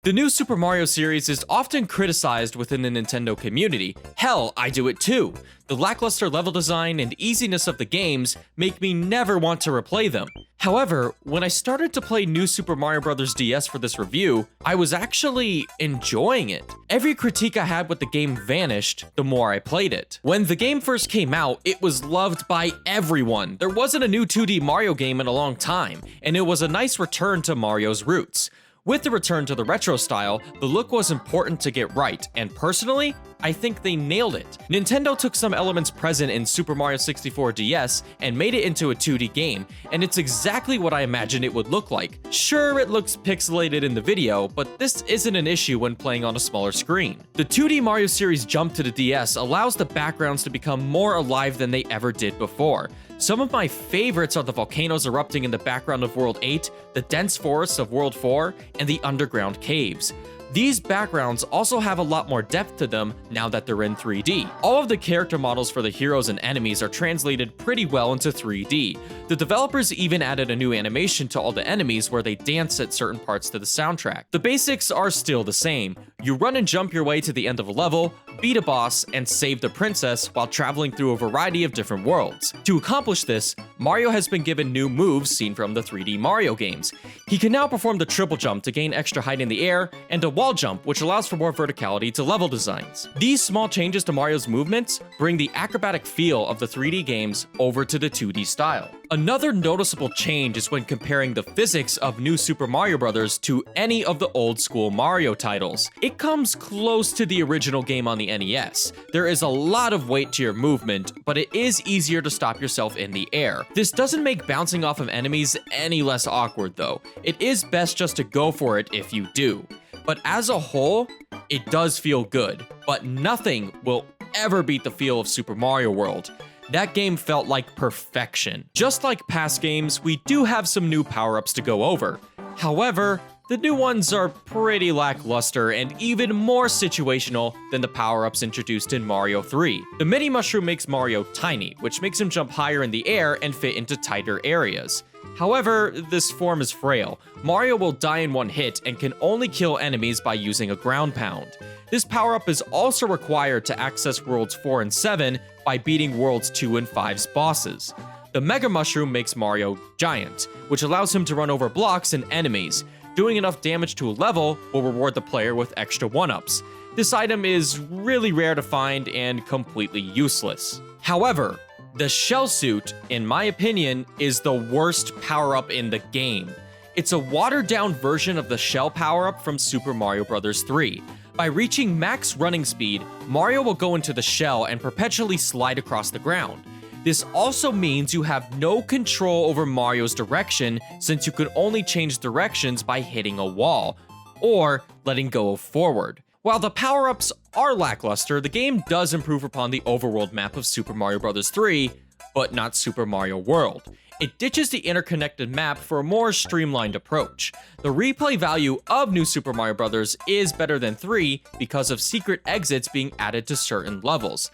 The new Super Mario series is often criticized within the Nintendo community. Hell, I do it too. The lackluster level design and easiness of the games make me never want to replay them. However, when I started to play New Super Mario Bros. DS for this review, I was actually enjoying it. Every critique I had with the game vanished the more I played it. When the game first came out, it was loved by everyone. There wasn't a new 2D Mario game in a long time, and it was a nice return to Mario's roots. With the return to the retro style, the look was important to get right, and personally, I think they nailed it. Nintendo took some elements present in Super Mario 64 DS and made it into a 2D game, and it's exactly what I imagined it would look like. Sure, it looks pixelated in the video, but this isn't an issue when playing on a smaller screen. The 2D Mario series jump to the DS allows the backgrounds to become more alive than they ever did before. Some of my favorites are the volcanoes erupting in the background of World 8, the dense forests of World 4, and the underground caves. These backgrounds also have a lot more depth to them now that they're in 3D. All of the character models for the heroes and enemies are translated pretty well into 3D. The developers even added a new animation to all the enemies where they dance at certain parts to the soundtrack. The basics are still the same. You run and jump your way to the end of a level, beat a boss, and save the princess while traveling through a variety of different worlds. To accomplish this, Mario has been given new moves seen from the 3D Mario games. He can now perform the triple jump to gain extra height in the air, and a wall jump, which allows for more verticality to level designs. These small changes to Mario's movements bring the acrobatic feel of the 3D games over to the 2D style. Another noticeable change is when comparing the physics of New Super Mario Bros. To any of the old school Mario titles. It comes close to the original game on the NES. There is a lot of weight to your movement, but it is easier to stop yourself in the air. This doesn't make bouncing off of enemies any less awkward though. It is best just to go for it if you do. But as a whole, it does feel good, but nothing will ever beat the feel of Super Mario World. That game felt like perfection. Just like past games, we do have some new power-ups to go over. However, the new ones are pretty lackluster and even more situational than the power-ups introduced in Mario 3. The mini mushroom makes Mario tiny, which makes him jump higher in the air and fit into tighter areas. However, this form is frail. Mario will die in one hit and can only kill enemies by using a ground pound. This power-up is also required to access Worlds 4 and 7 by beating Worlds 2 and 5's bosses. The Mega Mushroom makes Mario giant, which allows him to run over blocks and enemies. Doing enough damage to a level will reward the player with extra 1-ups. This item is really rare to find and completely useless. However, the Shell Suit, in my opinion, is the worst power-up in the game. It's a watered-down version of the Shell power-up from Super Mario Bros. 3. By reaching max running speed, Mario will go into the shell and perpetually slide across the ground. This also means you have no control over Mario's direction, since you can only change directions by hitting a wall, or letting go of forward. While the power-ups are lackluster, the game does improve upon the overworld map of Super Mario Bros. 3, but not Super Mario World. It ditches the interconnected map for a more streamlined approach. The replay value of New Super Mario Bros. Is better than 3 because of secret exits being added to certain levels.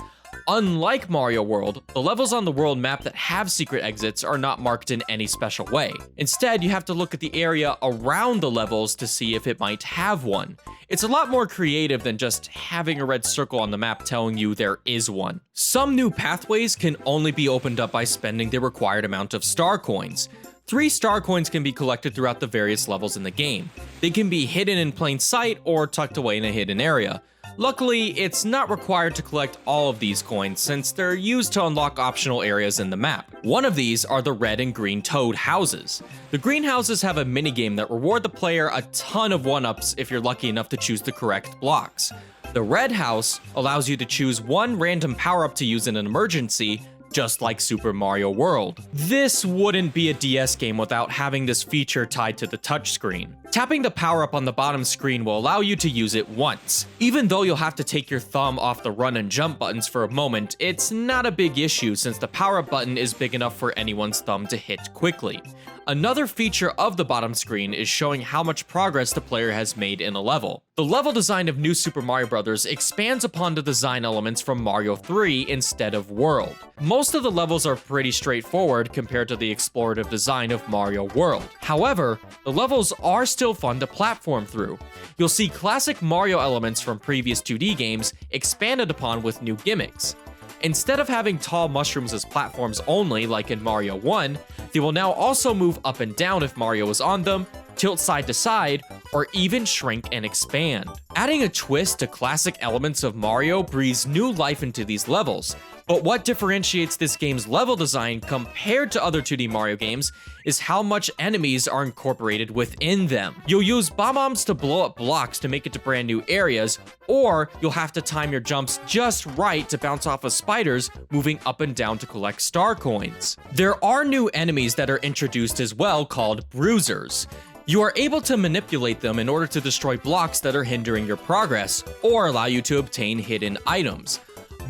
Unlike Mario World, the levels on the world map that have secret exits are not marked in any special way. Instead, you have to look at the area around the levels to see if it might have one. It's a lot more creative than just having a red circle on the map telling you there is one. Some new pathways can only be opened up by spending the required amount of star coins. 3 star coins can be collected throughout the various levels in the game. They can be hidden in plain sight or tucked away in a hidden area. Luckily, it's not required to collect all of these coins since they're used to unlock optional areas in the map. One of these are the red and green toad houses. The green houses have a minigame that reward the player a ton of 1-ups if you're lucky enough to choose the correct blocks. The red house allows you to choose one random power-up to use in an emergency, just like Super Mario World. This wouldn't be a DS game without having this feature tied to the touchscreen. Tapping the power-up on the bottom screen will allow you to use it once. Even though you'll have to take your thumb off the run and jump buttons for a moment, it's not a big issue since the power-up button is big enough for anyone's thumb to hit quickly. Another feature of the bottom screen is showing how much progress the player has made in a level. The level design of New Super Mario Bros. Expands upon the design elements from Mario 3 instead of World. Most of the levels are pretty straightforward compared to the explorative design of Mario World. However, the levels are still fun to platform through. You'll see classic Mario elements from previous 2D games expanded upon with new gimmicks. Instead of having tall mushrooms as platforms only like in Mario 1, they will now also move up and down if Mario is on them, tilt side to side, or even shrink and expand. Adding a twist to classic elements of Mario breathes new life into these levels. But what differentiates this game's level design compared to other 2D Mario games is how much enemies are incorporated within them. You'll use bomb-bombs to blow up blocks to make it to brand new areas, or you'll have to time your jumps just right to bounce off of spiders moving up and down to collect star coins. There are new enemies that are introduced as well called bruisers. You are able to manipulate them in order to destroy blocks that are hindering your progress, or allow you to obtain hidden items.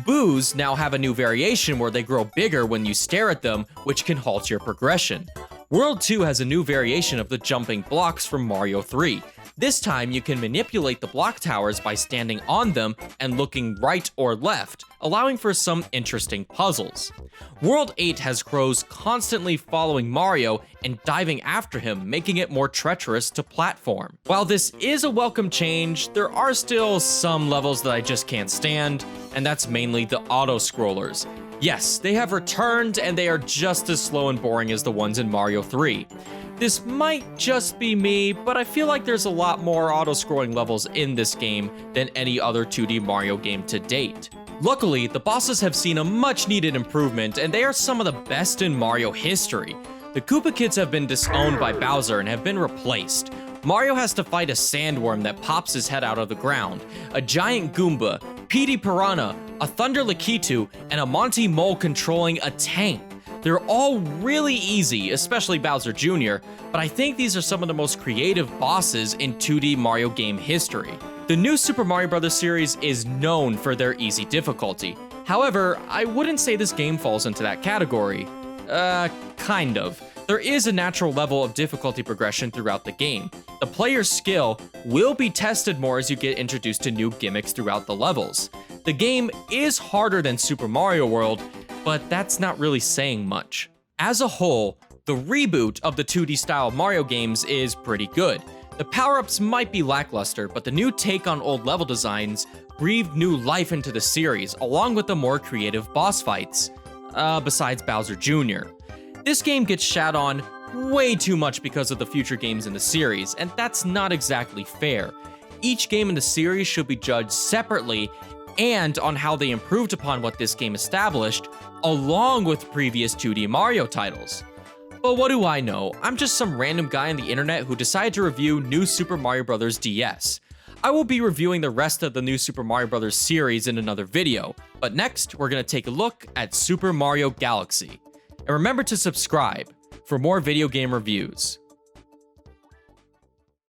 Boos now have a new variation where they grow bigger when you stare at them, which can halt your progression. World 2 has a new variation of the jumping blocks from Mario 3. This time, you can manipulate the block towers by standing on them and looking right or left, allowing for some interesting puzzles. World 8 has crows constantly following Mario and diving after him, making it more treacherous to platform. While this is a welcome change, there are still some levels that I just can't stand, and that's mainly the auto-scrollers. Yes, they have returned, and they are just as slow and boring as the ones in Mario 3. This might just be me, but I feel like there's a lot more auto-scrolling levels in this game than any other 2D Mario game to date. Luckily, the bosses have seen a much-needed improvement, and they are some of the best in Mario history. The Koopa Kids have been disowned by Bowser and have been replaced. Mario has to fight a sandworm that pops his head out of the ground, a giant Goomba, Petey Piranha, a Thunder Lakitu, and a Monty Mole controlling a tank. They're all really easy, especially Bowser Jr., but I think these are some of the most creative bosses in 2D Mario game history. The new Super Mario Bros. Series is known for their easy difficulty. However, I wouldn't say this game falls into that category. Kind of. There is a natural level of difficulty progression throughout the game. The player's skill will be tested more as you get introduced to new gimmicks throughout the levels. The game is harder than Super Mario World, but that's not really saying much. As a whole, the reboot of the 2D style Mario games is pretty good. The power-ups might be lackluster, but the new take on old level designs breathed new life into the series, along with the more creative boss fights. Besides Bowser Jr. This game gets shat on way too much because of the future games in the series, and that's not exactly fair. Each game in the series should be judged separately and on how they improved upon what this game established, along with previous 2D Mario titles. But what do I know? I'm just some random guy on the internet who decided to review New Super Mario Bros. DS. I will be reviewing the rest of the New Super Mario Bros. Series in another video, but next we're going to take a look at Super Mario Galaxy. And remember to subscribe for more video game reviews.